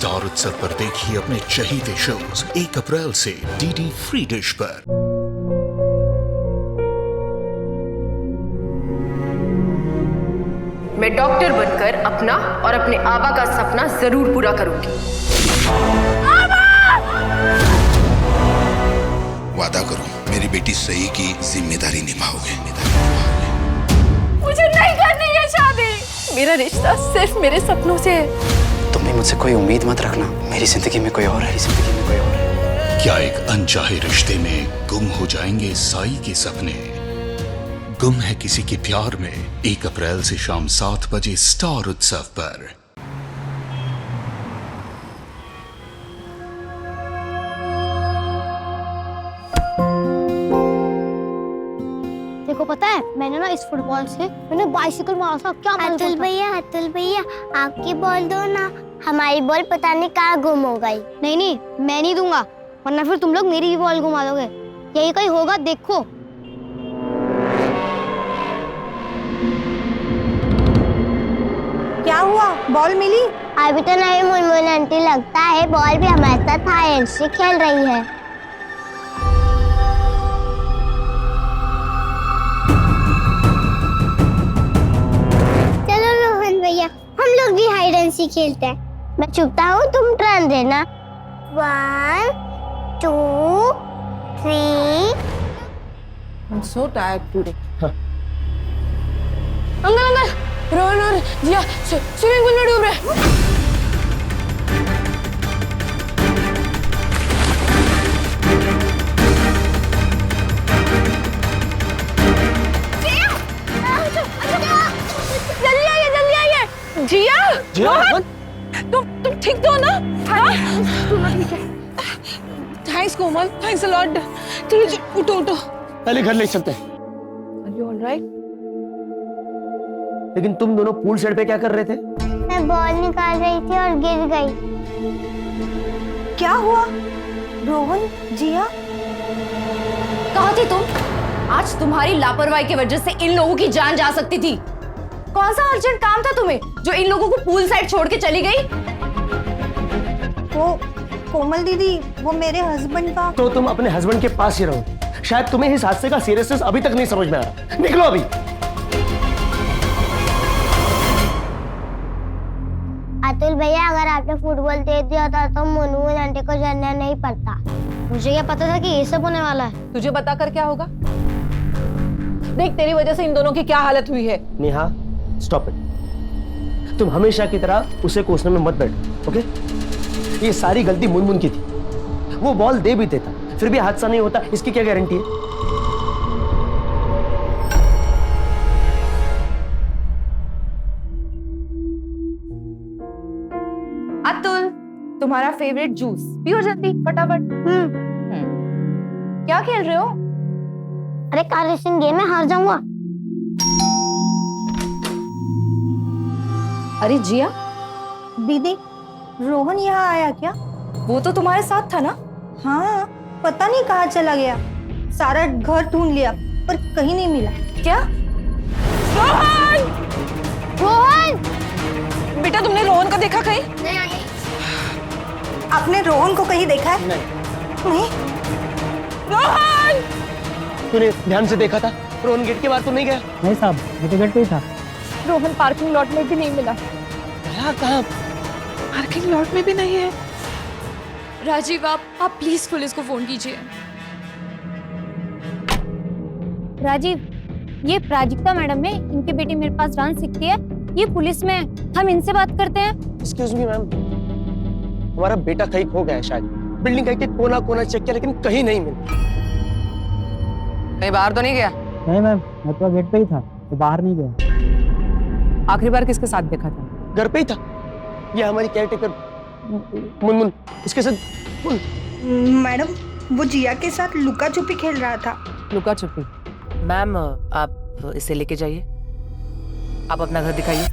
Star उत्सव पर देखिए अपने चहीते शोज 1 अप्रैल से डीडी फ्री डिश पर। मैं डॉक्टर बनकर अपना और अपने आबा का सपना जरूर पूरा करूंगी। वादा करो मेरी बेटी सही की जिम्मेदारी निभाओगे। मुझे नहीं करनी है शादी। मेरा रिश्ता सिर्फ मेरे सपनों से है। तुम भी मुझसे कोई उम्मीद मत रखना। मेरी जिंदगी में कोई और है, जिंदगी में कोई और है। क्या एक अनचाहे रिश्ते में गुम हो जाएंगे साई के सपने? गुम है किसी के प्यार में 1 अप्रैल से शाम 7 बजे स्टार उत्सव पर। देखो पता है मैंने ना इस फुटबॉल से मैंने बाइसिकल मारा था। क्या अतुल भैया आपकी बॉल दो ना, हमारी बॉल पता नहीं कहाँ गुम हो गई। नहीं मैं नहीं दूंगा, वरना फिर तुम लोग मेरी भी बॉल घुमा दोगे। यही कहीं होगा देखो। क्या हुआ? बॉल मिली? अभी तो नहीं मुनमुन आंटी, लगता है बॉल भी हमारे साथ हाइड से खेल रही है। चलो रोहन भैया हम लोग भी हाइड एंड सीक खेलते हैं। मैं चुपता हूँ, तुम टर्न देना। 1 2 3। I'm so tired today. Uncle Rohan और जिया स्विमिंग पूल में डूब रहे। जल्दी आइए। जिया रोहन तुम ठीक तो हो ना? हाँ ठीक है। Thanks Komal, thanks a lot. चलो उठो। पहले घर ले चलते हैं। Are you all right? लेकिन तुम दोनों पूल साइड पे क्या कर रहे थे? मैं बॉल निकाल रही थी और गिर गई। क्या हुआ? रोहन, जिया, कहाँ थी तुम? आज तुम्हारी लापरवाही की वजह से इन लोगों की जान जा सकती थी। कौन सा अर्जेंट काम था तुम्हें जो इन लोगों को पूल साइड छोड़ के चली गई? वो कोमल दीदी, वो मेरे हस्बैंड का। तो तुम अपने हस्बैंड के पास ही रहो। शायद तुम्हें इस हादसे का सीरियसनेस अभी तक नहीं समझ में आ रहा। निकलो अभी। अतुल भैया अगर आपने फुटबॉल दे दिया था तो मुनमुन आंटी को जानना नहीं पड़ता। मुझे क्या पता था कि ये सब होने वाला है। तुझे बता कर क्या होगा? देख तेरी वजह से इन दोनों की क्या हालत हुई है। Neha stop it. तुम हमेशा की तरह उसे कोसने में मत बैठो, ओके? ये सारी गलती मुनमुन की थी। वो बॉल दे भी देता फिर भी हादसा नहीं होता, इसकी क्या गारंटी है? अतुल तुम्हारा फेवरेट जूस पियो जल्दी फटाफट। क्या खेल रहे हो? अरे कार रेसिंग गेम में हार जाऊंगा। अरे जिया दीदी, रोहन यहाँ आया क्या? वो तो तुम्हारे साथ था ना? हाँ, पता नहीं कहाँ चला गया। सारा घर ढूंढ लिया पर कहीं नहीं मिला। क्या? रोहन बेटा तुमने रोहन को देखा कहीं? आपने रोहन को कहीं देखा है? नहीं। रोहन तूने ध्यान से देखा था? रोहन गेट के बाहर तो नहीं गया? नहीं साहब, मैं तो गेट पे ही था। रोहन पार्किंग लॉट में भी नहीं मिला। कहाँ? पार्किंग लॉट में भी नहीं है। राजीव आप प्लीज पुलिस को फोन कीजिए। राजीव, ये प्राजक्ता मैडम है, इनकी बेटी मेरे पास डांस सीखती है। ये पुलिस में है, हम इनसे बात करते हैं। एक्सक्यूज मी मैम, हमारा बेटा कहीं खो गया है शायद। बिल्डिंग का एक कोना चेक किया लेकिन कहीं नहीं मिला। कहीं बाहर तो नहीं गया? नहीं मैम, मैं तो गेट पे ही था, तो बाहर नहीं गया। आखिरी बार किसके साथ देखा था? घर पे ही था। ये हमारी केयरटेकर मुनमुन, उसके साथ। मैडम, वो जिया के साथ लुका छुपी खेल रहा था। लुका छुपी? मैम आप इसे लेके जाइए, आप अपना घर दिखाइए।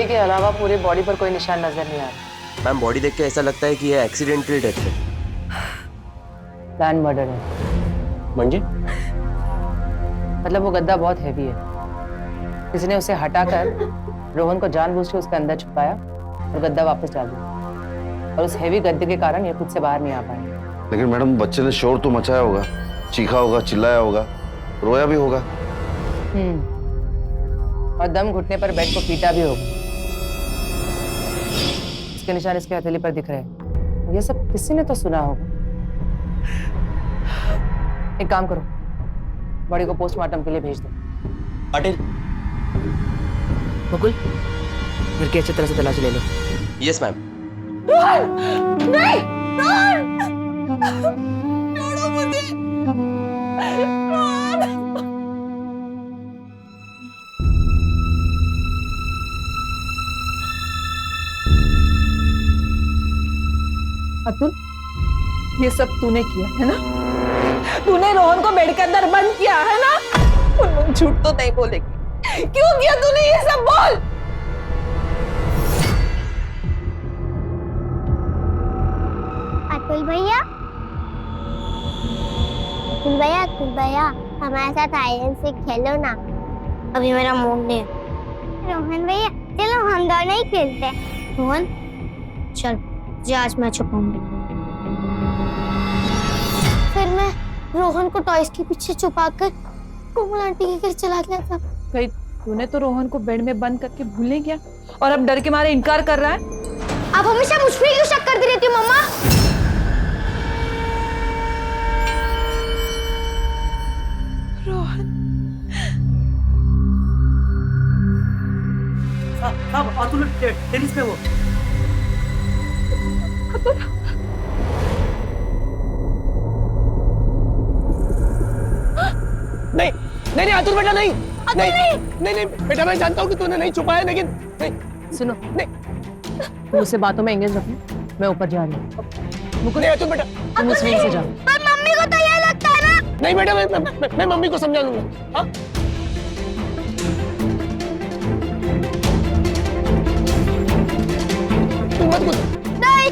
के अलावा पूरी बॉडी पर कोई निशान नजर नहीं आ रहा। मैम बॉडी देख के ऐसा लगता है कि ये एक्सीडेंटली डेथ है। प्लान मर्डर है। म्हणजे मतलब वो गद्दा बहुत हैवी है, किसी ने उसे हटाकर रोहन को जानबूझ के उसके अंदर छुपाया और गद्दा वापस डाल दिया, और उस हैवी गद्दे के कारण ये खुद से बाहर नहीं आ पाए। लेकिन मैडम बच्चे ने शोर तो मचाया होगा, चीखा होगा, चिल्लाया होगा, रोया भी होगा। और दम घुटने पर बेड को पीटा भी होगा। इसके निशान इसके हथेली पर दिख रहे हैं। ये सब किसी ने तो सुना होगा। एक काम करो, बॉडी को पोस्टमार्टम के लिए भेज दो। पाटिल, मुकुल, घर की अच्छी तरह से तलाशी ले लो। Yes ma'am. नहीं, छोड़ो मुझे। अतुल, ये सब तूने किया है ना? तूने रोहन को बेड के अंदर बंद किया है ना? मुनमुन झूठ तो नहीं बोलेगी। क्यों किया तूने ये सब? बोल। अतुल भैया, अतुल भैया, हमारे साथ हाइड एंड सीक खेलो ना। अभी मेरा मूड नहीं है। रोहन भैया, चलो हम दोनों ही खेलते हैं। रोहन, चल, आज मैं छुपाऊंगी। फिर मैं रोहन को टॉयज के पीछे छुपाकर कोमल आंटी के घर चला गया था। कहीं तूने तो रोहन को बेड में बंद करके भूल नहीं गया और अब डर के मारे इनकार कर रहा है? आप हमेशा मुझ पे क्यों शक करती रहती हो मम्मा? रोहन, अतुल टेनिस पे वो। नहीं नहीं नहीं अतुल बेटा, नहीं नहीं नहीं नहीं बेटा, मैं जानता हूँ कि तूने नहीं छुपाया, लेकिन नहीं। सुनो, नहीं तू उसे बातों में एंगेज रखो। मैं ऊपर जा रही हूँ। मुकुल, नहीं अतुल बेटा, तुम उस विंग से जाओ। पर मम्मी को तो ये लगता है ना। नहीं बेटा, मैं मम्मी को समझा लूंगा। हाँ, तू मत कुछ। नहीं,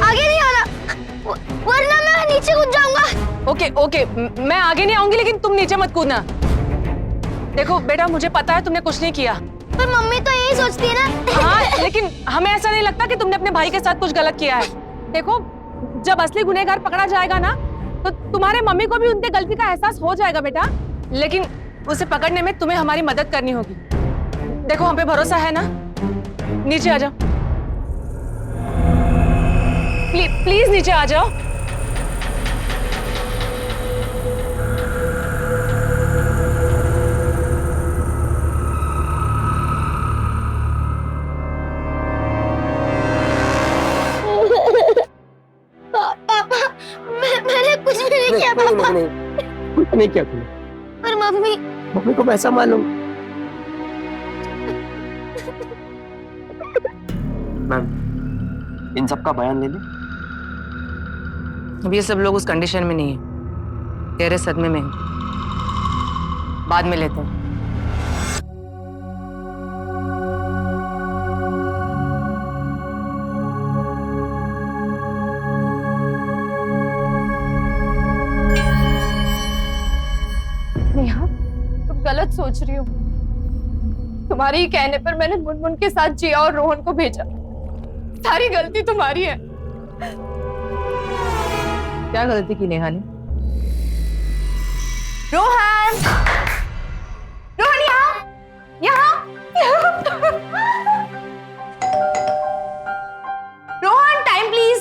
आगे नहीं आना, वरना मैं नीचे कूद जाऊंगा। ओके ओके, मैं आगे नहीं आऊंगी, लेकिन तुम नीचे मत कूदना। देखो बेटा, मुझे पता है तुमने कुछ नहीं किया। पर मम्मी तो यही सोचती है ना। हाँ, लेकिन हमें ऐसा नहीं लगता कि तुमने अपने भाई के साथ कुछ गलत किया है। देखो, जब असली गुनहगार पकड़ा जाएगा ना, तो तुम्हारे मम्मी को भी उनके गलती का एहसास हो जाएगा बेटा। लेकिन उसे पकड़ने में तुम्हें हमारी मदद करनी होगी। देखो, हम पे भरोसा है ना? नीचे आ जाओ, प्लीज नीचे आ जाओ। पापा, मैंने कुछ भी नहीं किया पापा। कुछ नहीं किया तूने। पर मम्मी, मम्मी को ऐसा मालूम। मैम, इन सब का बयान ले ले। अब ये सब लोग उस कंडीशन में नहीं है, गहरे सदमे में हैं। बाद में लेते हैं। नेहा, तुम गलत सोच रही हो। तुम्हारे ही कहने पर मैंने मुनमुन के साथ जिया और रोहन को भेजा। सारी गलती तुम्हारी है। क्या गलती की नेहा ने? रोहन, रोहन, यहाँ रोहन, टाइम प्लीज।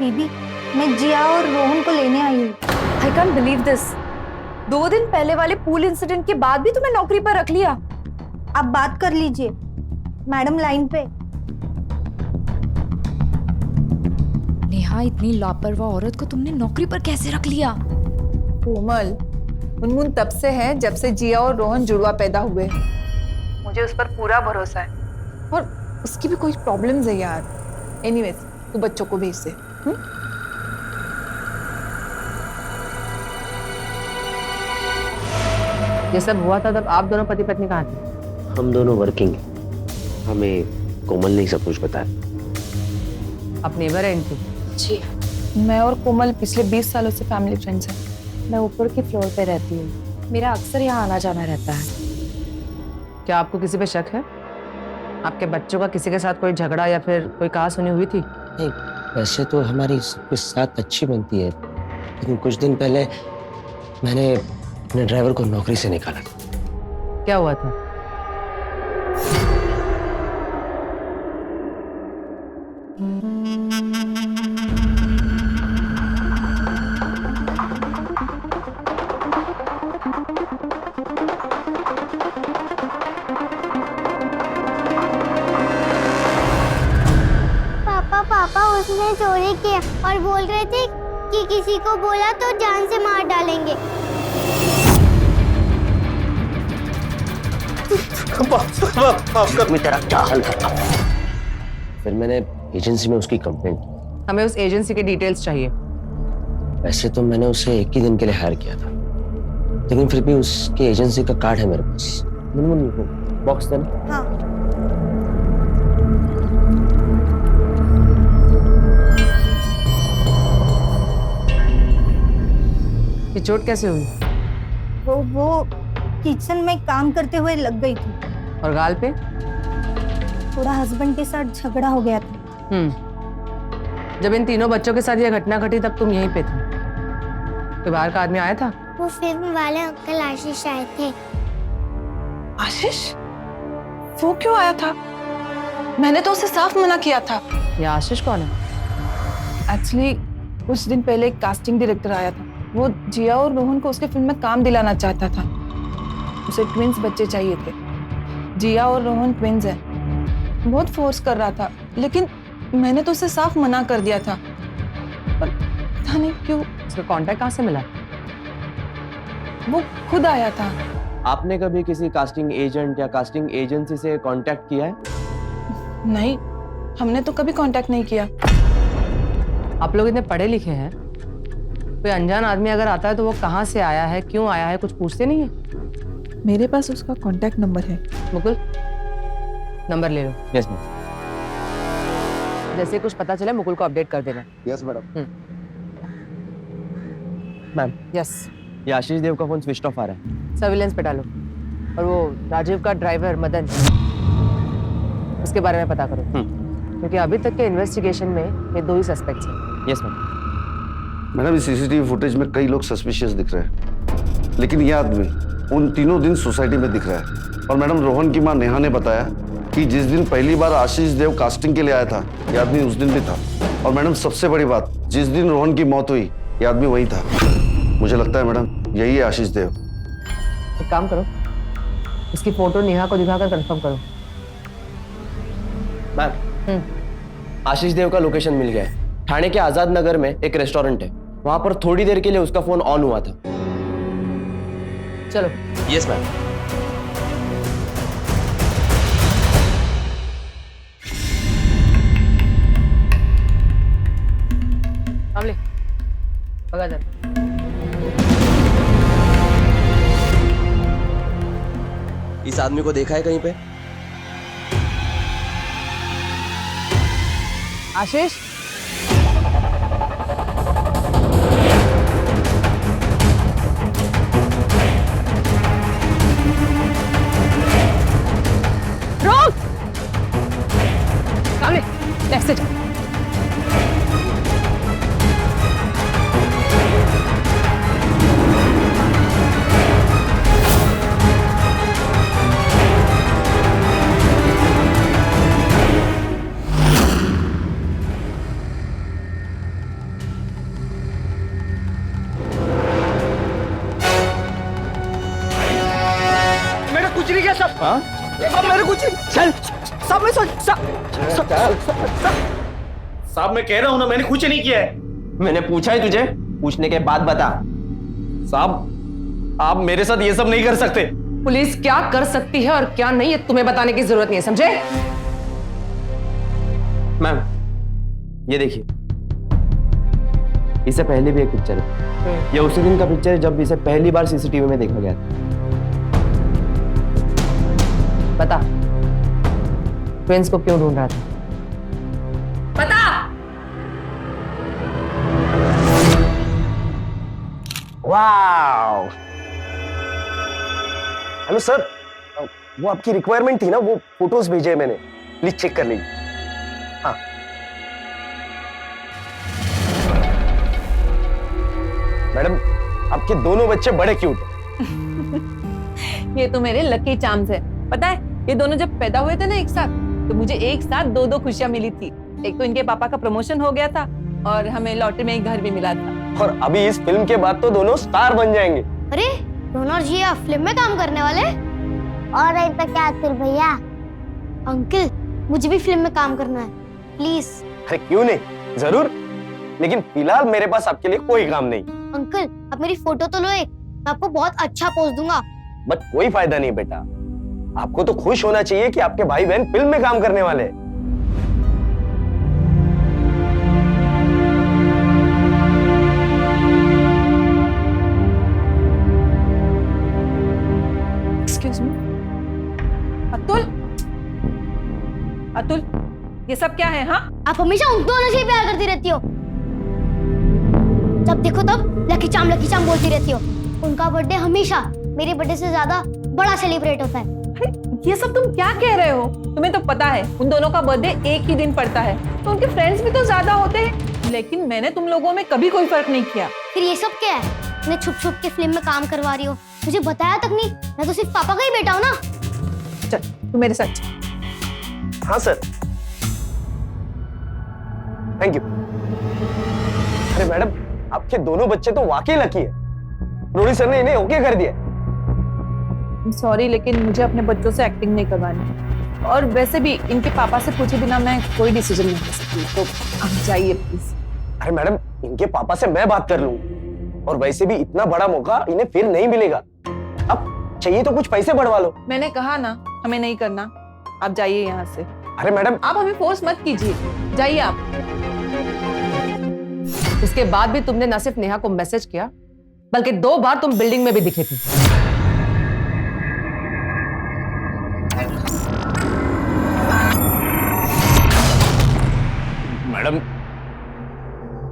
दीदी, मैं जिया और रोहन को लेने आई हूँ। I can't believe this. 2 दिन पहले वाले पूल इंसिडेंट के बाद भी तुम्हें नौकरी पर रख लिया। आप बात कर लीजिए, मैडम लाइन पे। नेहा, इतनी लापरवाह औरत को तुमने नौकरी पर कैसे रख लिया? कोमल, मुनमुन तब से है जब से जिया और रोहन जुड़वा पैदा हुए। मुझे उस पर पूरा भरोसा है और उसकी भी कोई प्रॉब्लम्स है यार। एनीवेज, तू बच्चों को भेज दे। ये सब हुआ था तब आप दोनों पति पत्नी कहाँ थे? हम दोनों वर्किंग हैं। हमें कोमल ने सब कुछ बताया। आप नेबर है इनकी? जी, मैं और कोमल पिछले 20 सालों से फैमिली फ्रेंड्स हैं। मैं ऊपर के फ्लोर पे रहती हूँ, मेरा अक्सर यहाँ आना जाना रहता है। क्या आपको किसी पे शक है? आपके बच्चों का किसी के साथ कोई झगड़ा या फिर कोई कहा सुनी हुई थी? नहीं, वैसे तो हमारी सबके साथ अच्छी बनती है, लेकिन कुछ दिन पहले मैंने अपने ड्राइवर को नौकरी से निकाला। क्या हुआ था? पापा उसने चोरी किया और बोल रहे थे कि किसी को बोला तो जान से मार डालेंगे। मैं तेरा क्या हाल करता हूँ? फिर मैंने एजेंसी में उसकी कंप्लेंट की। हमें उस एजेंसी के डिटेल्स चाहिए। वैसे तो मैंने उसे 1 ही दिन के लिए हायर किया था, लेकिन फिर भी उसकी एजेंसी का कार्ड है मेरे पास। बॉक्स देना। हाँ। ये चोट कैसे हुई? वो किचन में काम करते हुए लग गई थी। और गाल पे? थोड़ा हस्बैंड के साथ झगड़ा हो गया था। जब इन तीनों बच्चों के साथ ये घटना घटी तब तुम यहीं पे थे। कोई बाहर का आदमी आया था? वो फिल्म वाले अंकल आशीष आए थे। आशीष? वो क्यों आया था? मैंने तो उसे साफ मना किया था। ये आशीष कौन है? एक्चुअली कुछ दिन पहले एक कास्टिंग डायरेक्टर आया था। वो जिया और रोहन को उसके फिल्म में काम दिलाना चाहता था। उसे ट्विंस बच्चे चाहिए थे। जिया और रोहन ट्विंस हैं। बहुत फोर्स कर रहा था, लेकिन मैंने तो उसे साफ मना कर दिया था। पर पता नहीं क्यों। उसका कांटेक्ट कहाँ से मिला? वो खुद आया था। आपने कभी किसी कास्टिंग एजेंट या कास्टिंग एजेंसी से कांटेक्ट किया है? नहीं, हमने तो कभी कांटेक्ट नहीं किया। आप लोग इतने पढ़े लिखे हैं, कोई अनजान आदमी अगर आता है तो वो कहाँ से आया है, क्यों आया है, कुछ पूछते नहीं है? मेरे पास उसका कांटेक्ट नंबर है। मुकुल, नंबर ले लो। Yes ma'am. जैसे कुछ पता चले मुकुल को अपडेट कर देना। Yes madam. Ma'am, yes. ये आशीष देव का फोन स्विच ऑफ आ रहा है। सर्विलेंस पे डालो और वो राजीव का ड्राइवर मदन, उसके बारे में पता करो, क्योंकि अभी तक के इन्वेस्टिगेशन में ये 2 ही सस्पेक्ट्स हैं। Yes ma'am. मैडम, इस सीसीटीवी फुटेज में कई लोग सस्पिशियस दिख रहे हैं, लेकिन ये आदमी उन तीनों दिन सोसाइटी में दिख रहा है। और मैडम, रोहन की मां नेहा ने बताया कि जिस दिन पहली बार आशीष देव कास्टिंग के लिए आया था, ये आदमी उस दिन भी था। और मैडम, सबसे बड़ी बात, जिस दिन रोहन की मौत हुई, ये आदमी वही था। मुझे लगता है मैडम, यही है आशीष देव। एक काम करो, इसकी फोटो नेहा को दिखाकर कंफर्म करो। मैम, आशीष देव का लोकेशन मिल गया है। ठाणे के आजाद नगर में एक रेस्टोरेंट है, वहां पर थोड़ी देर के लिए उसका फोन ऑन हुआ था। चलो। Yes ma'am. ले भगा जा। इस आदमी को देखा है कहीं पे? आशीष, रोक! सामने, लेफ्ट से जा। अब मेरे कुछ चल सब में साहब मैं कह रहा हूं ना, मैंने कुछ नहीं किया है। मैंने पूछा है तुझे, पूछने के बाद बता। साहब आप मेरे साथ ये सब नहीं कर सकते। पुलिस क्या कर सकती है और क्या नहीं है तुम्हें बताने की जरूरत नहीं है, समझे? मैम, ये देखिए, इससे पहले भी एक पिक्चर है। ये उसी दिन का पिक्चर है जब इसे पहली बार सीसीटीवी में देखा गया था। बता, ट्विंस को क्यों ढूंढ रहा था? बता। वाओ! हेलो सर, वो आपकी रिक्वायरमेंट थी ना, वो फोटोज भेजे मैंने, प्लीज चेक कर लीजिए। हाँ मैडम, आपके दोनों बच्चे बड़े क्यूट हैं। ये तो मेरे लकी चार्म्स है। पता है, ये दोनों जब पैदा हुए थे ना एक साथ, तो मुझे एक साथ दो खुशियां मिली थी। एक तो इनके पापा का प्रमोशन हो गया था और हमें लॉटरी में एक घर भी मिला था। और अभी इस फिल्म के बाद तो दोनों स्टार बन जाएंगे। अरे रोहन और जिया फिल्म में काम करने वाले? और नहीं तो क्या अतुल भैया। अंकल, मुझे भी फिल्म में काम करना है, प्लीज। अरे क्यों नहीं, जरूर, लेकिन फिलहाल मेरे पास आपके लिए कोई काम नहीं। अंकल, आप मेरी फोटो तो लो एक, मैं आपको बहुत अच्छा पोज दूंगा। बट कोई फायदा नहीं बेटा, आपको तो खुश होना चाहिए कि आपके भाई बहन फिल्म में काम करने वाले हैं। एक्सक्यूज मी, अतुल, अतुल, ये सब क्या है? हाँ, आप हमेशा उन दोनों से ही प्यार करती रहती हो। जब देखो तब लकी चाम बोलती रहती हो। उनका बर्थडे हमेशा मेरे बर्थडे से ज्यादा बड़ा सेलिब्रेट होता है। ये सब तुम क्या कह रहे हो? तुम्हें तो पता है उन दोनों का बर्थडे एक ही दिन पड़ता है, तो उनके फ्रेंड्स भी तो ज्यादा होते हैं। लेकिन मैंने तुम लोगों में कभी कोई फर्क नहीं किया। फिर ये सब क्या है? मैं छुप के फिल्म में काम करवा रही हो, मुझे बताया तक नहीं। मैं तो सिर्फ पापा का ही बेटा हूँ ना। चल तू मेरे साथ चल। हाँ सर, थैंक यू। अरे मैडम, आपके दोनों बच्चे तो वाकई लकी है। प्रोड्यूसर ने इन्हें ओके कर दिया। सॉरी, लेकिन मुझे अपने बच्चों से एक्टिंग नहीं करवानी, और वैसे भी इनके पापा से पूछे बिना मैं कोई डिसीजन नहीं ले सकती, तो आप जाइए प्लीज। अरे मैडम, इनके पापा से मैं बात कर लूं, और वैसे भी इतना बड़ा मौका इन्हें फिर नहीं मिलेगा। अब चाहिए तो कुछ पैसे बढ़वा लो। मैंने कहा ना, हमें नहीं करना, आप जाइए यहाँ से। अरे मैडम, आप हमें फोर्स मत कीजिए, जाइए आप। उसके बाद भी तुमने न सिर्फ नेहा को मैसेज किया, बल्कि 2 बार तुम बिल्डिंग में भी दिखे थे। मैडम,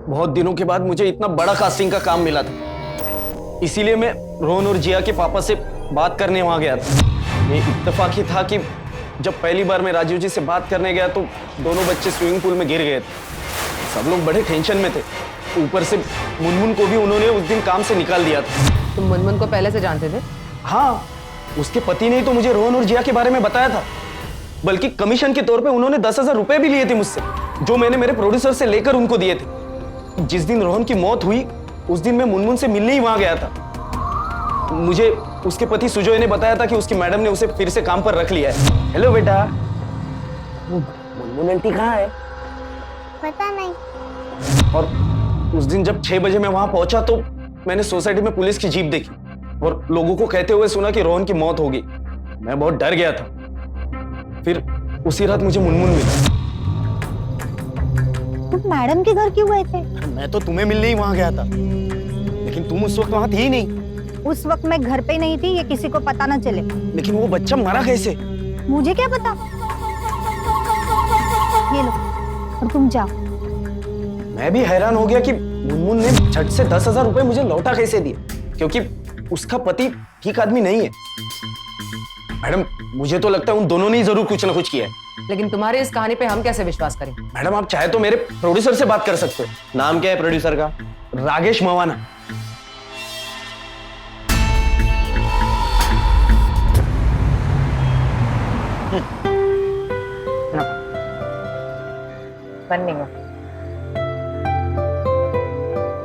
बहुत दिनों के बाद मुझे इतना बड़ा कास्टिंग का काम मिला था, इसीलिए मैं रोहन और जिया के पापा से बात करने वहां गया था। ये इत्तेफाक ही था कि जब पहली बार मैं राजीव जी से बात करने गया तो दोनों बच्चे स्विमिंग पूल में गिर गए थे। सब लोग बड़े टेंशन में थे, ऊपर से मुनमुन को भी उन्होंने उस दिन काम से निकाल दिया था। तुम मुनमुन को पहले से जानते थे? हाँ, उसके पति ने तो मुझे रोहन और जिया के बारे में बताया था, बल्कि कमीशन के तौर पे उन्होंने 10,000 रुपए भी लिए थे मुझसे, जो मैंने मेरे प्रोड्यूसर से लेकर उनको दिए थे। जिस दिन रोहन की मौत हुई, उस दिन मैं मुनमुन से मिलने ही वहां गया था। मुझे उसके पति सुजोय ने बताया था कि उसकी मैडम ने उसे फिर से काम पर रख लिया है। हेलो बेटा, मुनमुन आंटी कहाँ है? पता नहीं। और उस दिन जब 6 बजे मैं वहां पहुंचा तो मैंने सोसाइटी में पुलिस की जीप देखी और लोगों को कहते हुए सुना कि रोहन की मौत हो गई। मैं बहुत डर गया था। फिर उसी रात मुझे मुनमुन मिला। तुम मैडम के घर क्यों गए थे? मैं तो तुम्हें मिलने ही वहां गया था, लेकिन तुम उस वक्त वहां थी ही नहीं। उस वक्त मैं घर पे नहीं थी, ये किसी को पता ना चले। लेकिन वो बच्चा मरा कैसे? मुझे क्या पता। ये लो, और तुम जाओ। मैं भी हैरान हो गया कि मुनमुन ने झट से 10,000 रुपए मुझे लौटा कैसे दिए, क्योंकि उसका पति ठीक आदमी नहीं है। मैडम, मुझे तो लगता है उन दोनों ने ही जरूर कुछ ना कुछ किया है। लेकिन तुम्हारी इस कहानी पे हम कैसे विश्वास करें? मैडम, आप चाहे तो मेरे प्रोड्यूसर से बात कर सकते हो। नाम क्या है प्रोड्यूसर का? रागेश मवाना।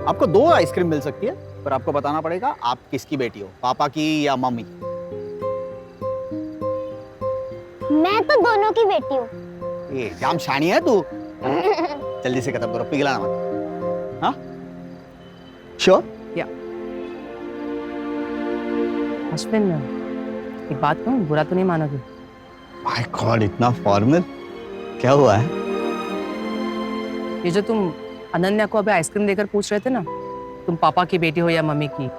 आपको 2 आइसक्रीम मिल सकती है, पर आपको बताना पड़ेगा आप किसकी बेटी हो, पापा की या मम्मी। मैं तो दोनों की बेटी हूँ। ये जाम शानी है तू। जल्दी से खत्म करो, पिघलाना मत। हाँ, श्योर? या अश्विन, एक बात कहूँ, बुरा तो नहीं मानोगे? माय गॉड, इतना फॉर्मल। क्या हुआ है? ये जो तुम अनन्या को अभी आइसक्रीम देकर पूछ रहे थे ना, तुम पापा की बेटी हो या मम्मी की,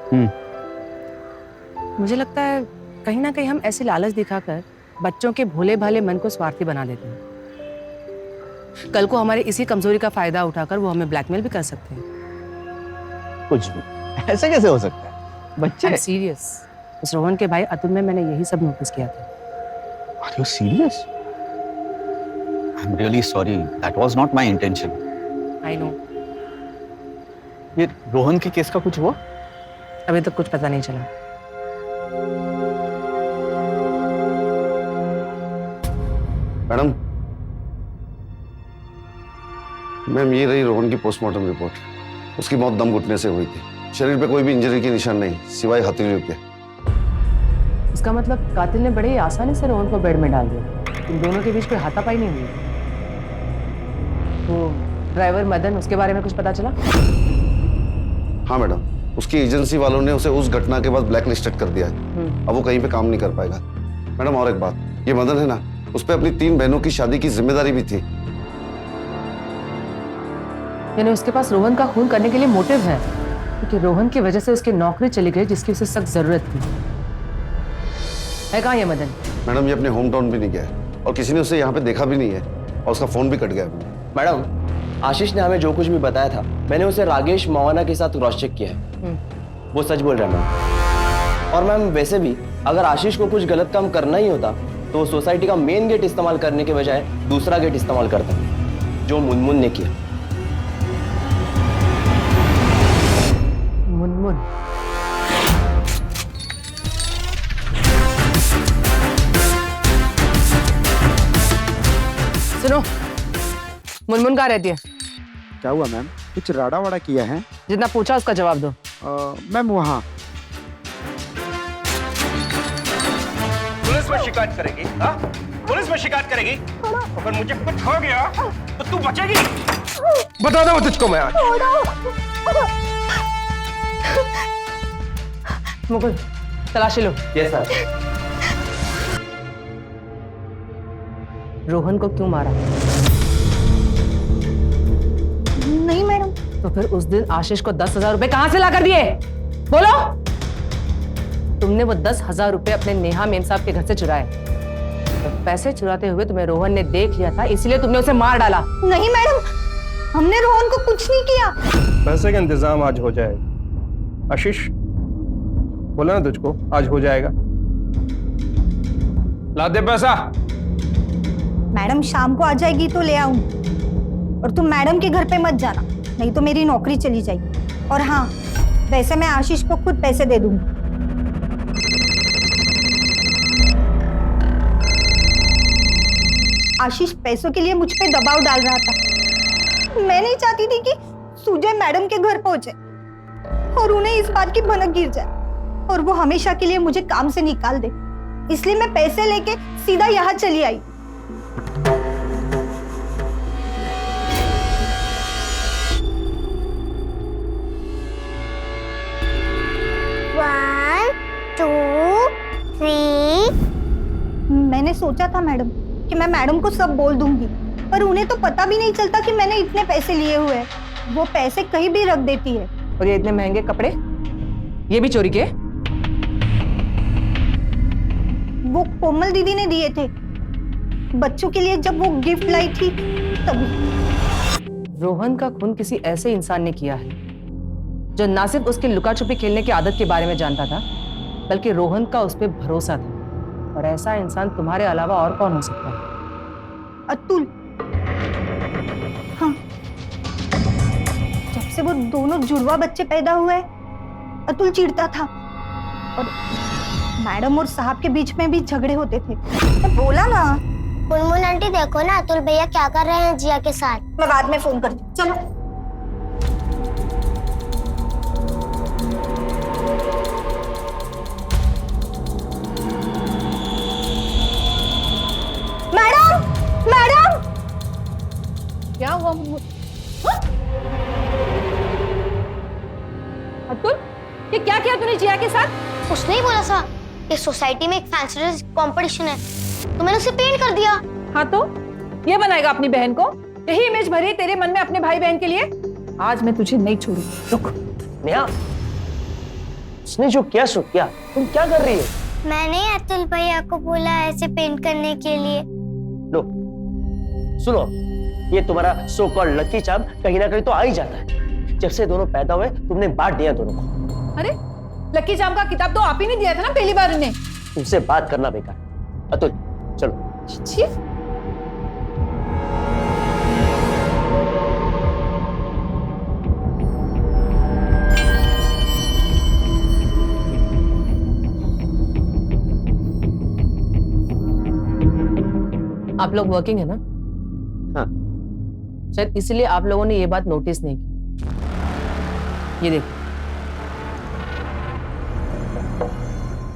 मुझे लगता है कहीं ना कहीं हम ऐसे लालच दिखाकर बच्चों के भोले भाले मन को स्वार्थी बना देते हैं। कल को हमारे इसी कमजोरी का फायदा उठाकर वो हमें ब्लैकमेल भी कर सकते हैं। कुछ भी ऐसे कैसे हो सकता है? बच्चे सीरियस। इस रोहन के भाई अतुल में मैंने यही सब नोटिस किया था। Are you serious? I'm really sorry. That was not my intention. I know. ये रोहन के केस का कुछ हुआ? अभी तक कुछ पता नहीं चला। मैडम, मैम ये रही रोहन की पोस्टमार्टम रिपोर्ट। उसकी मौत दम घुटने से हुई थी। शरीर पे कोई भी इंजरी के निशान नहीं, सिवाय हथेलियों के। इसका मतलब कातिल ने बड़े आसानी से रोहन को बेड में डाल दिया। इन दोनों के बीच कोई हाथापाई नहीं हुई। तो ड्राइवर मदन, उसके बारे में कुछ पता चला? हाँ मैडम, उसकी एजेंसी वालों ने उसे उस घटना के बाद ब्लैक लिस्टेड कर दिया है। अब वो कहीं पे काम नहीं कर पाएगा। मैडम और एक बात, ये मदन है ना, उस पर अपनी 3 बहनों की शादी की जिम्मेदारी भी थी। यानी उसके पास रोहन का खून करने के लिए मोटिव है, क्योंकि रोहन की वजह से उसकी नौकरी चली गई जिसकी उसे सख्त जरूरत थी। है कहाँ ये मदन? मैडम ये अपने होम टाउन भी नहीं गया है और किसी ने उसे यहाँ पे देखा भी नहीं है और उसका फोन भी कट गया है। मैडम, आशीष ने हमें जो कुछ भी बताया था, मैंने उसे राकेश मवाना के साथ क्रॉस चेक किया है। वो सच बोल रहा है मैम। और मैम वैसे भी अगर आशीष को कुछ गलत काम करना ही होता तो वो सोसाइटी का मेन गेट इस्तेमाल करने के बजाय दूसरा गेट इस्तेमाल करता, जो मुनमुन ने किया। मुनमुन? सुनो, मुनमुन कहाँ रहती है? क्या हुआ मैम? कुछ राड़ा वाड़ा किया है? जितना पूछा उसका जवाब दो। मैम वहाँ। पुलिस में शिकायत करेगी? हाँ? पुलिस में शिकायत करेगी? अगर मुझे कुछ हो गया तो तू बचेगी? बता दूँ तुझको मैं आज। मुकुल, तलाशी लो। Yes sir. रोहन को क्यों मारा? नहीं मैडम। तो फिर उस दिन आशीष को 10,000 रुपए कहां से ला कर दिए? बोलो। तुमने वो 10,000 रुपए अपने नेहा मेम साहब के घर से चुराए। तो पैसे चुराते हुए तुम्हें रोहन ने देख लिया था, इसलिए तुमने उसे मार डाला। नहीं मैडम, हमने रोहन को कुछ नहीं किया। पैसे का इंतजाम आज हो जाएगा। आशीष, बोला ना तुझको आज हो जाएगा। ला दे पैसा। मैडम शाम को आ जाएगी तो ले आऊं। और तुम मैडम के घर पे मत जाना, नहीं तो मेरी नौकरी चली जाएगी। और हाँ, वैसे मैं आशीष को खुद पैसे दे दूंगी। आशीष पैसों के लिए मुझ पे दबाव डाल रहा था। मैं नहीं चाहती थी कि सुजय मैडम के घर पहुंचे और उन्हें इस बात की भनक गिर जाए और वो हमेशा के लिए मुझे काम से निकाल दे। इसलिए मैं पैसे लेके सीधा यहाँ चली आई। मैंने सोचा था मैडम कि मैं मैडम को सब बोल दूंगी, पर उन्हें तो पता भी नहीं चलता कि मैंने इतने पैसे लिए हुए हैं। वो पैसे कहीं भी रख देती है। और ये इतने महंगे कपड़े, ये भी चोरी के? वो कोमल दीदी ने दिए थे बच्चों के लिए, जब वो गिफ्ट लाई थी तभी। रोहन का खून किसी ऐसे इंसान ने किया है जो ना सिर्फ उसकी लुका छुपी खेलने की आदत के बारे में जानता था, बल्कि रोहन का उस पर भरोसा था। और ऐसा इंसान तुम्हारे अलावा और कौन हो सकता है? अतुल। हाँ, जब से वो दोनों जुड़वा बच्चे पैदा हुए अतुल चिढ़ता था और मैडम और साहब के बीच में भी झगड़े होते थे। मैं बोला ना। मुनमुन आंटी देखो ना अतुल भैया क्या कर रहे हैं जिया के साथ। मैं बाद में फोन करती हूँ। चलो। Madam, madam. क्या हुआ? अतुल, ये क्या किया तूने जिया के साथ? उसने ही बोला था कि सोसाइटी में एक फैंसी ड्रेस कंपटीशन है, तो मैंने उसे पेंट कर दिया। हाँ तो ये बनाएगा अपनी बहन को? यही इमेज भरी है तेरे मन में अपने भाई बहन के लिए? आज मैं तुझे नहीं छोड़ू। रुक। नेहा, उसने जो किया सो किया, तुम क्या कर रही हो? मैंने अतुल भैया को बोला ऐसे पेंट करने के लिए। लो, सुनो, ये तुम्हारा सो कॉल्ड लकी चार्म कहीं ना कहीं तो आ ही जाता है। जब से दोनों पैदा हुए तुमने बांट दिया दोनों को। अरे लकी चार्म का किताब तो आप ही ने दिया था ना पहली बार इन्हें। तुमसे बात करना बेकार। अतुल चलो। छी। आप लोग वर्किंग है ना? हाँ। शायद इसलिए आप लोगों ने ये बात नोटिस नहीं की। ये देखो,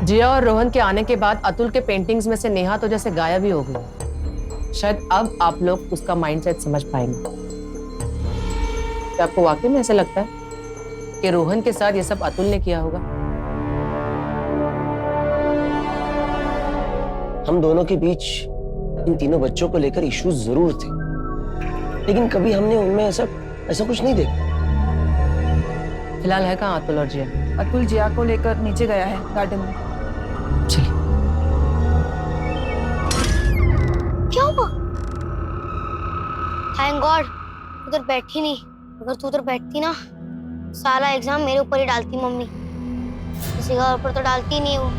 जिया और रोहन के आने के बाद अतुल के पेंटिंग्स में से नेहा तो जैसे गायब ही हो गई। शायद अब आप लोग उसका माइंडसेट समझ पाएंगे। क्या आपको वाकई में ऐसा लगता है कि रोहन के साथ ये सब अतुल ने किया होगा? हम दोनों के बीच इन तीनों बच्चों को लेकर इश्यूज जरूर थे, लेकिन कभी हमने उनमें ऐसा कुछ नहीं देखा। फिलहाल है कहाँ अतुल और जिया? अतुल जिया को लेकर नीचे गया है गार्डन में। चलिए। क्या हुआ? थैंक गॉड उधर बैठी नहीं। अगर तू उधर बैठती ना, सारा एग्जाम मेरे ऊपर ही डालती मम्मी। किसी का ऊपर तो डालती नहीं वो।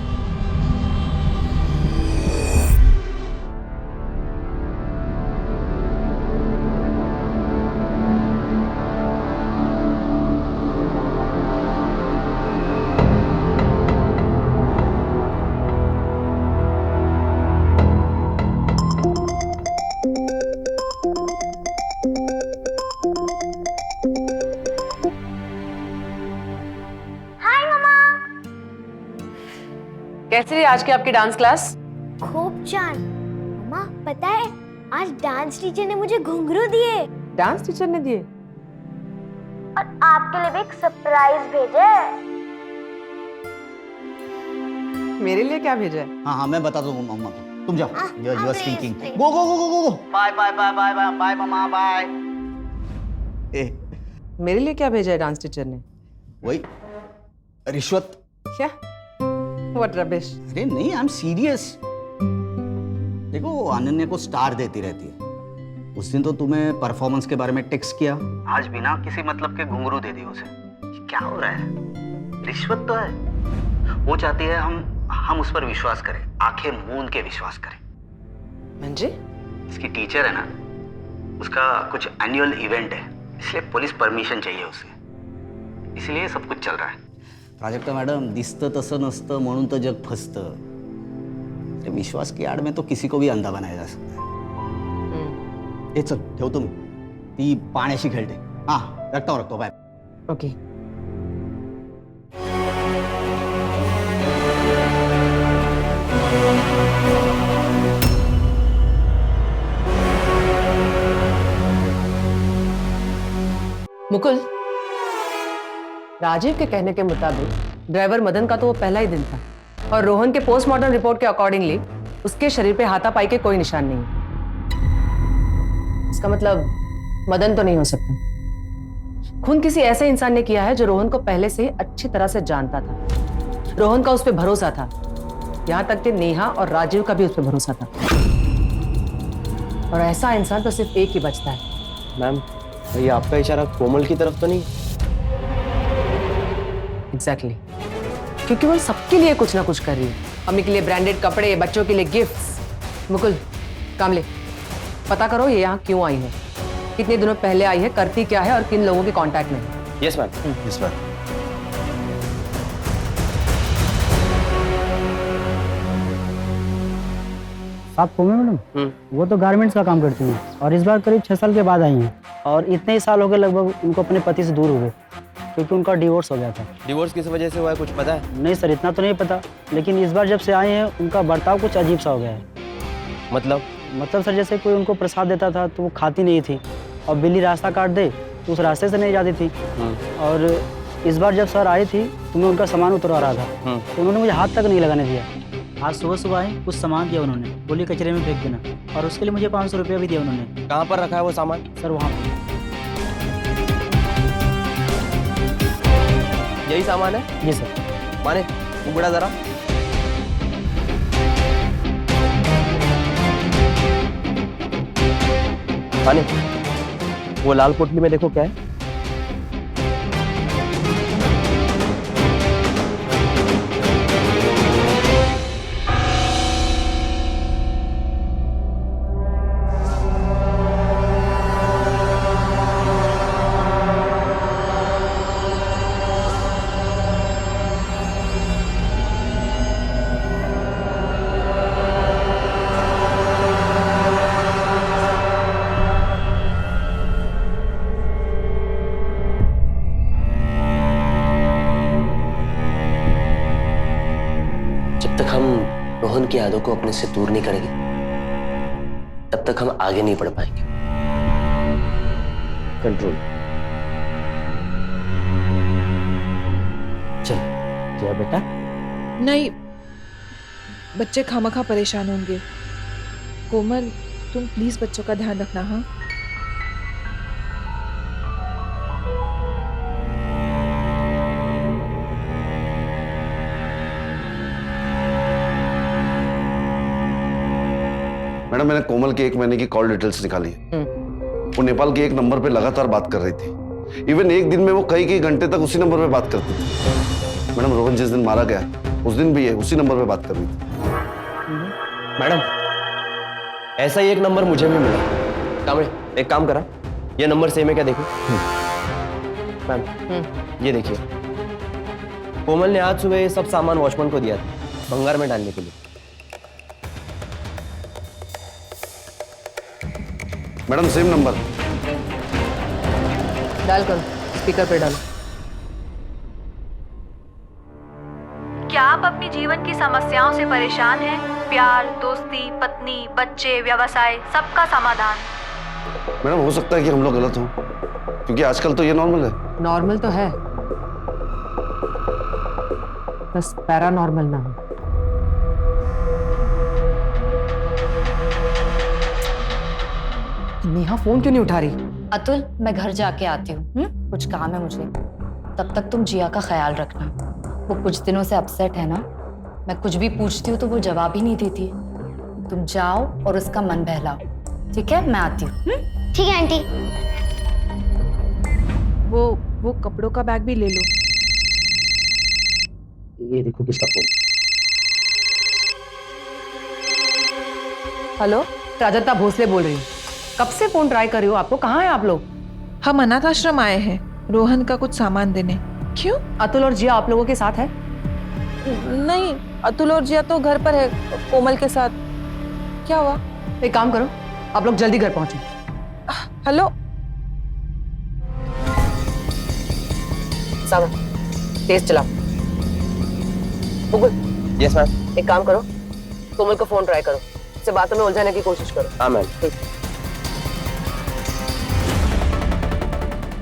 कैसी रही आज की आपकी डांस क्लास? खूब जान। मम्मा पता है आज डांस टीचर ने मुझे घुंघरू दिए। डांस टीचर ने दिए? और आपके लिए भी एक सरप्राइज भेजा है। मेरे लिए क्या भेजा है? हाँ हाँ मैं बता दूंगा मम्मा को। तुम जाओ। You are sleeping. Go go go go go go. Bye bye bye bye bye bye mama bye. मेरे लिए क्या भेजा है डांस टीचर ने? वही रिश्वत। क्या? What rubbish? अरे नहीं, आई एम सीरियस। देखो अनन्या को स्टार देती रहती है। उस दिन तो तुम्हें परफॉर्मेंस के बारे में टेक्स्ट किया, आज बिना किसी मतलब के घुंघरू दे दिए उसे। क्या हो रहा है? रिश्वत तो है। वो चाहती है हम उस पर विश्वास करें, आंखें मूंद के विश्वास करें। म्हणजे? इसकी टीचर है ना, उसका कुछ एनुअल इवेंट है, इसलिए पुलिस परमिशन चाहिए उसे, इसलिए सब कुछ चल रहा है। प्राजक्ता मॅडम, दिसतं तसं नसतं म्हणून तर जग फसतं। विश्वास की आड़ में तो किसी को भी अंधा बनाया जा सकता है। ए चल ठेवतो मी, ती पाण्याशी खेळते। हाँ रखता बाय। ओके। मुकुल, राजीव के कहने के मुताबिक ड्राइवर मदन का तो वो पहला ही दिन था और रोहन के पोस्टमार्टम रिपोर्ट के अकॉर्डिंगली उसके शरीर पे हाथापाई के कोई निशान नहीं है। इसका मतलब मदन तो नहीं हो सकता। खून किसी ऐसे इंसान ने किया है जो रोहन को पहले से ही अच्छी तरह से जानता था। रोहन का उस पर भरोसा था, यहां तक कि नेहा और राजीव का भी उस पर भरोसा था। और ऐसा इंसान तो सिर्फ एक ही बचता है। मैम, ये आपका इशारा कोमल की तरफ तो नहीं? एग्जैक्टली, क्योंकि वो सबके लिए कुछ ना कुछ कर रही है। मम्मी के लिए ब्रांडेड कपड़े, बच्चों के लिए गिफ्ट्स। मुकुल, काम ले, पता करो ये यहाँ क्यों आई है, कितने दिनों पहले आई है, करती क्या है और किन लोगों के कांटेक्ट में है। Yes ma'am. Yes ma'am. आप कोमल मैडम, वो तो गारमेंट्स का काम करती हैं और इस बार करीब 6 साल के बाद आई हैं और इतने ही साल हो गए लगभग उनको अपने पति से दूर हो गए क्योंकि उनका डिवोर्स हो गया था। डिवोर्स किस वजह से हुआ है, कुछ पता है? नहीं सर, इतना तो नहीं पता, लेकिन इस बार जब से आए हैं उनका बर्ताव कुछ अजीब सा हो गया है। मतलब सर, जैसे कोई उनको प्रसाद देता था तो वो खाती नहीं थी और बिल्ली रास्ता काट दे तो उस रास्ते से नहीं जाती थी। और इस बार जब सर आई थी तो मैं उनका सामान उतरवा रहा था तो उन्होंने मुझे हाथ तक नहीं लगाने दिया। आज सुबह सुबह आए, कुछ सामान दिया उन्होंने, बोली कचरे में फेंक देना, और उसके लिए मुझे 500 रुपया भी दिया उन्होंने। कहाँ पर रखा है वो सामान? सर वहाँ पर। यही सामान है? जी सर। माने उगड़ा जरा। माने वो लाल पोटली में देखो क्या है? रोहन की यादों को अपने से दूर नहीं करेंगे तब तक हम आगे नहीं बढ़ पाएंगे। कंट्रोल। चल क्या बेटा? नहीं, बच्चे खामखा परेशान होंगे। कोमल, तुम प्लीज बच्चों का ध्यान रखना। हाँ, मैडम मैंने कोमल के 1 महीने की कॉल डिटेल्स निकाली है। वो नेपाल के एक नंबर पे लगातार बात कर रही थी। इवन एक दिन में वो कई घंटे तक उसी नंबर पे बात करती थी। मैडम रोहन जिस दिन मारा गया उस दिन भी ये उसी नंबर पे बात कर रही थी। मैडम ऐसा ही एक नंबर मुझे भी मिला। कामड़े एक काम करा, ये नंबर सेम है क्या देखो। मैम ये देखिए, कोमल ने आज सुबह ये सब सामान वॉचमैन को दिया था भंगार में डालने के लिए। मैडम सेम नंबर डाल करो, स्पीकर पे डालो। क्या आप अपनी जीवन की समस्याओं से परेशान हैं? प्यार, दोस्ती, पत्नी, बच्चे, व्यवसाय, सबका समाधान। मैडम हो सकता है कि हम लोग गलत हों, क्योंकि आजकल तो ये नॉर्मल है। नॉर्मल तो है, बस पैरानॉर्मल ना हो। नेहा फोन क्यों नहीं उठा रही? अतुल, मैं घर जाके आती हूँ, कुछ काम है मुझे। तब तक तुम जिया का ख्याल रखना। वो कुछ दिनों से अपसेट है ना, मैं कुछ भी पूछती हूँ तो वो जवाब ही नहीं देती। तुम जाओ और उसका मन बहलाओ, ठीक है? मैं आती हूँ। ठीक है आंटी। वो कपड़ों का बैग भी ले लो। ये देखो किसका फोन। हेलो, प्राजक्ता भोसले बोल रही हूँ। कब से फोन ट्राई कर रही हो? आपको कहाँ है आप लोग? हम अनाथ आश्रम आए हैं रोहन का कुछ सामान देने। क्यों? अतुल और जिया आप लोगों के साथ है? नहीं, अतुल और जिया तो घर पर है कोमल के साथ। क्या हुआ? एक काम करो, आप लोग जल्दी घर पहुंचो। हेलो सावन, तेज चलाओ। Mukul, yes ma'am. एक काम करो, कोमल को फोन ट्राई करो, इससे बातों में उलझाने की कोशिश करो। हाँ मैम। ठीक।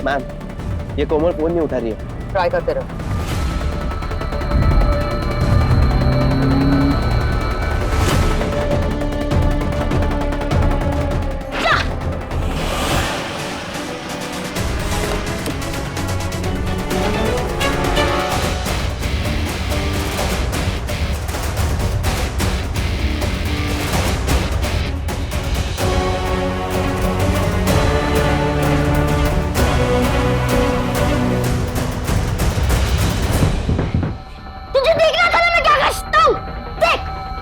मैम ये कोमल फोन नहीं उठा रही है। ट्राई करते रहो।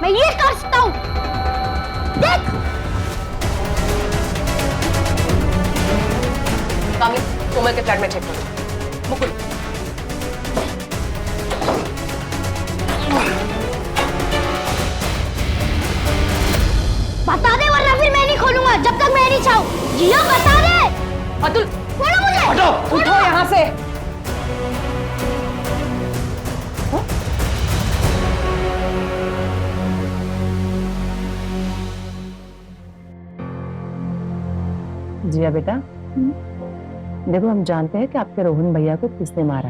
मैं ये कर सकता हूँ, देख। कामी, कोमल के फ्लैट में चेक करो। मुकुल, बता दे वरना फिर मैं नहीं खोलूंगा जब तक मैं नहीं चाहूँ। जिया बता दे। अतुल छोड़ो मुझे। हटो, उठो यहाँ से। जिया बेटा, देखो हम जानते हैं कि आपके रोहन भैया को किसने मारा।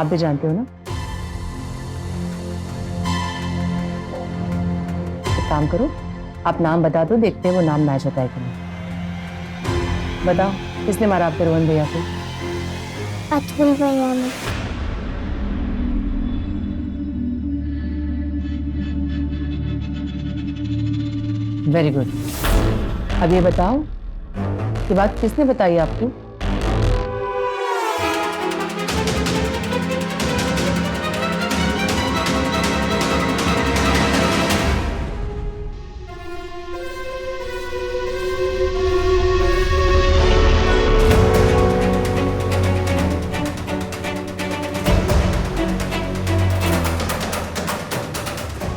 आप भी जानते हो ना? एक काम करो, आप नाम बता दो, देखते हैं वो नाम मैच होता है कि नहीं। बताओ किसने मारा आपके रोहन भैया को? अतुल भैया ने। Very good. अब ये बताओ कि बात किसने बताई आपको?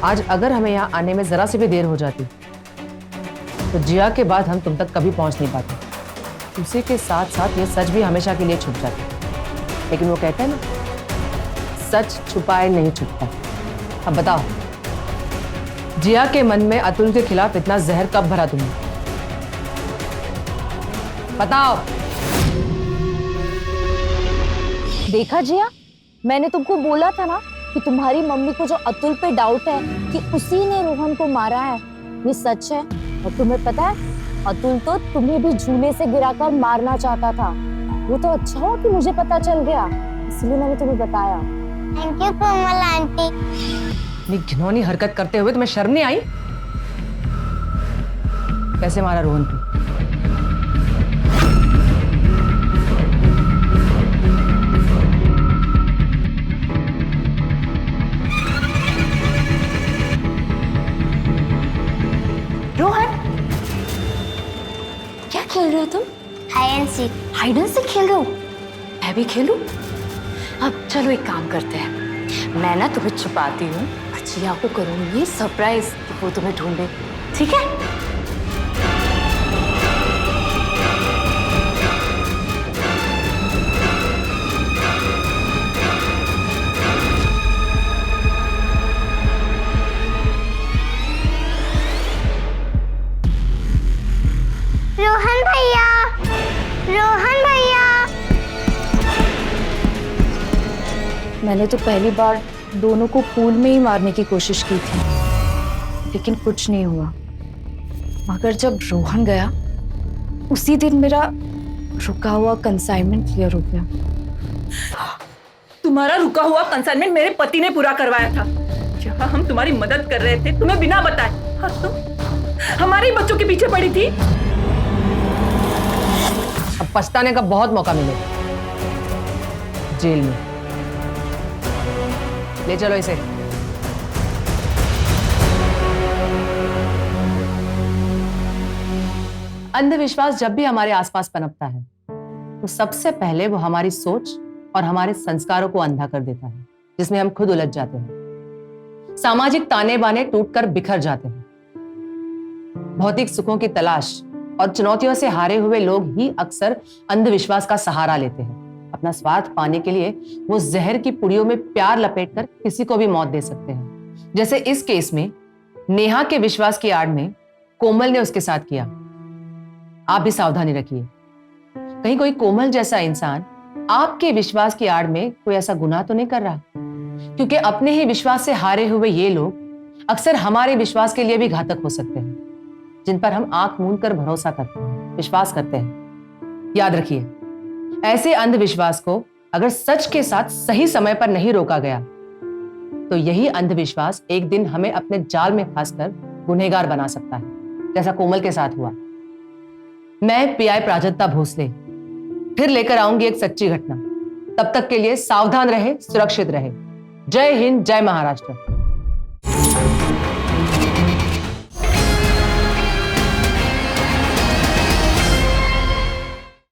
आज अगर हमें यहाँ आने में जरा सी भी देर हो जाती तो जिया के बाद हम तुम तक कभी पहुंच नहीं पाते। उसी के साथ साथ ये सच भी हमेशा के लिए छुप जाता। लेकिन वो कहते हैं ना, सच छुपाए नहीं छुपता। अब बताओ, जिया के मन में अतुल के खिलाफ इतना जहर कब भरा तुमने? बताओ। देखा जिया, मैंने तुमको बोला था ना कि तुम्हारी मम्मी को जो अतुल पे डाउट है कि उसी ने रोहन को मारा है, ये सच है। और तुम्हें पता है, अतुल तो तुम्हें भी झूले से गिराकर मारना चाहता था। वो तो अच्छा हुआ कि मुझे पता चल गया, इसलिए मैंने तुम्हें बताया। Thank you Komal aunty. इतनी घिनौनी हरकत करते हुए तुम्हें शर्म नहीं आई? कैसे मारा रोहन को? रोहन, क्या खेल रहे हो तुम? Hide and seek. Hide and seek खेल रहे हो? मैं भी खेलूं? अब चलो एक काम करते हैं, मैं ना तुम्हें छुपाती हूँ और जिया को करूंगी सरप्राइज कि वो तुम्हें ढूंढे, ठीक है? रोहन भैया, रोहन भैया। मैंने तो पहली बार दोनों को पूल में ही मारने की कोशिश की थी, लेकिन कुछ नहीं हुआ। मगर जब रोहन गया, उसी दिन मेरा रुका हुआ कंसाइनमेंट क्लियर हो गया। तुम्हारा रुका हुआ कंसाइनमेंट मेरे पति ने पूरा करवाया था। जहाँ हम तुम्हारी मदद कर रहे थे, तुम्हें बिना बताए, और तुम हमारे बच्चों के पीछे पड़ी थी। अब पछताने का बहुत मौका मिलेगा, जेल में। ले चलो इसे। अंधविश्वास जब भी हमारे आसपास पनपता है तो सबसे पहले वो हमारी सोच और हमारे संस्कारों को अंधा कर देता है, जिसमें हम खुद उलझ जाते हैं। सामाजिक ताने बाने टूटकर बिखर जाते हैं। भौतिक सुखों की तलाश और चुनौतियों से हारे हुए लोग ही अक्सर अंधविश्वास का सहारा लेते हैं। अपना स्वार्थ पाने के लिए वो जहर की पुड़ियों में प्यार लपेटकर किसी को भी मौत दे सकते हैं। जैसे इस केस में नेहा के विश्वास की आड़ में कोमल ने उसके साथ किया। आप भी सावधानी रखिए, कहीं कोई कोमल जैसा इंसान आपके विश्वास की आड़ में कोई ऐसा गुनाह तो नहीं कर रहा, क्योंकि अपने ही विश्वास से हारे हुए ये लोग अक्सर हमारे विश्वास के लिए भी घातक हो सकते हैं, जिन पर हम आंख मूंद कर भरोसा करते हैं, विश्वास करते हैं। याद रखिए, ऐसे अंधविश्वास को अगर सच के साथ सही समय पर नहीं रोका गया तो यही अंधविश्वास एक दिन हमें अपने जाल में फंसकर गुनहगार बना सकता है, जैसा कोमल के साथ हुआ। मैं पीआई प्राजक्ता भोसले फिर लेकर आऊंगी एक सच्ची घटना। तब तक के लिए सावधान रहे, सुरक्षित रहे। जय हिंद, जय महाराष्ट्र।